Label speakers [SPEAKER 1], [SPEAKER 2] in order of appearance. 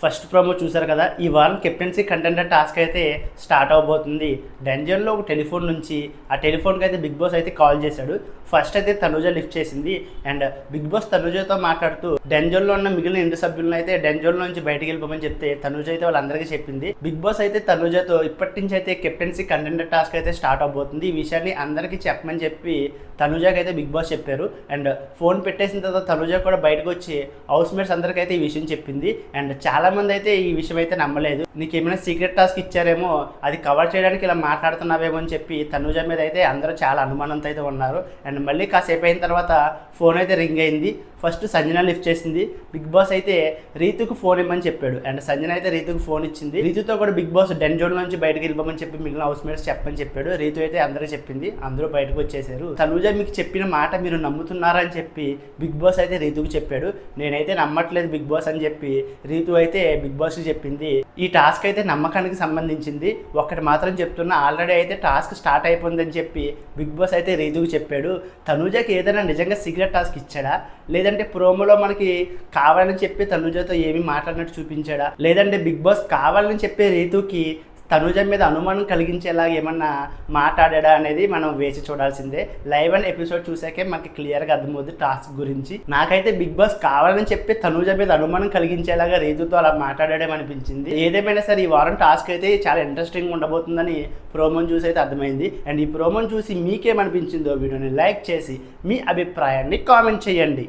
[SPEAKER 1] First promo చూసారు కదా. ఈ వారం కెప్టెన్సీ కంటెండర్ టాస్క్ అయితే స్టార్ట్ అవబోతుంది. డెంజన్లో ఒక టెలిఫోన్ నుంచి ఆ టెలిఫోన్కి అయితే బిగ్ బాస్ అయితే కాల్ చేశాడు. ఫస్ట్ అయితే తనుజ లిఫ్ట్ చేసింది. అండ్ బిగ్ బాస్ తనుజతో మాట్లాడుతూ డెంజన్లో ఉన్న మిగిలిన 8 సభ్యులను అయితే డెంజన్లో నుంచి బయటికి వెళ్ళిపోమని చెప్తే తనుజ అయితే వాళ్ళందరికీ చెప్పింది. బిగ్ బాస్ అయితే తనుజతో ఇప్పటి నుంచి అయితే కెప్టెన్సీ కంటెండర్ టాస్క్ అయితే స్టార్ట్ అవబోతుంది, ఈ విషయాన్ని అందరికీ చెప్పమని చెప్పి తనుజకి అయితే బిగ్ బాస్ చెప్పారు. అండ్ ఫోన్ పెట్టేసిన తర్వాత తనుజ కూడా బయటకు వచ్చి హౌస్ మేట్స్ అందరికీ అయితే ఈ విషయం చెప్పింది. అండ్ చాలా మంది అయితే ఈ విషయం అయితే నమ్మలేదు. నీకు ఏమైనా సీక్రెట్ టాస్క్ ఇచ్చారేమో, అది కవర్ చేయడానికి ఇలా మాట్లాడుతున్నావేమో అని చెప్పి తనుజ మీద అయితే అందరూ చాలా అనుమానంతో అయితే ఉన్నారు. అండ్ మళ్ళీ కాసేపు అయిన తర్వాత ఫోన్ అయితే రింగ్ అయింది. ఫస్ట్ సంజన లిఫ్ట్ చేసింది. బిగ్ బాస్ అయితే రీతుకు ఫోన్ ఇవ్వమని చెప్పాడు. అండ్ సంజన అయితే రీతుకు ఫోన్ ఇచ్చింది. రీతుతో కూడా బిగ్ బాస్ డెన్ జోన్ నుంచి బయటకు వెళ్ళిపోమని చెప్పి మిగిలిన హౌస్ మేట్స్ చెప్పని చెప్పాడు. రీతు అయితే అందరూ చెప్పింది, అందరూ బయటకు వచ్చేసారు. తనుజ మీకు చెప్పిన మాట మీరు నమ్ముతున్నారా అని చెప్పి బిగ్ బాస్ అయితే రీతుకు చెప్పాడు. నేనైతే నమ్మట్లేదు బిగ్ బాస్ అని చెప్పి రీతు అయితే బిగ్ బాస్కి చెప్పింది. ఈ టాస్క్ అయితే నమ్మకానికి సంబంధించింది, ఒక్కటి మాత్రం చెప్తున్నా, ఆల్రెడీ అయితే టాస్క్ స్టార్ట్ అయిపోయిందని చెప్పి బిగ్ బాస్ అయితే రీతుకు చెప్పాడు. తనుజకి ఏదైనా నిజంగా సీక్రెట్ టాస్క్ ఇచ్చాడా, లేదంటే ప్రోమోలో మనకి కావాలని చెప్పి తనుజతో ఏమి మాట్లాడినట్టు చూపించాడా, లేదంటే బిగ్ బాస్ కావాలని చెప్పి రీతుకి తనుజ మీద అనుమానం కలిగించేలా ఏమన్నా మాట్లాడా అనేది మనం వేసి చూడాల్సిందే. లైవ్ అండ్ ఎపిసోడ్ చూసాకే మనకి క్లియర్గా అర్థమవుతుంది టాస్క్ గురించి. నాకైతే బిగ్ బాస్ కావాలని చెప్పి తనుజ మీద అనుమానం కలిగించేలాగా రీతుతో అలా మాట్లాడేమనిపించింది. ఏదేమైనా సరే ఈ వారం టాస్క్ అయితే చాలా ఇంట్రెస్టింగ్ ఉండబోతుందని ప్రోమోని చూసి అయితే అర్థమైంది. అండ్ ఈ ప్రోమోని చూసి మీకేమనిపించిందో వీడియోని లైక్ చేసి మీ అభిప్రాయాన్ని కామెంట్ చేయండి.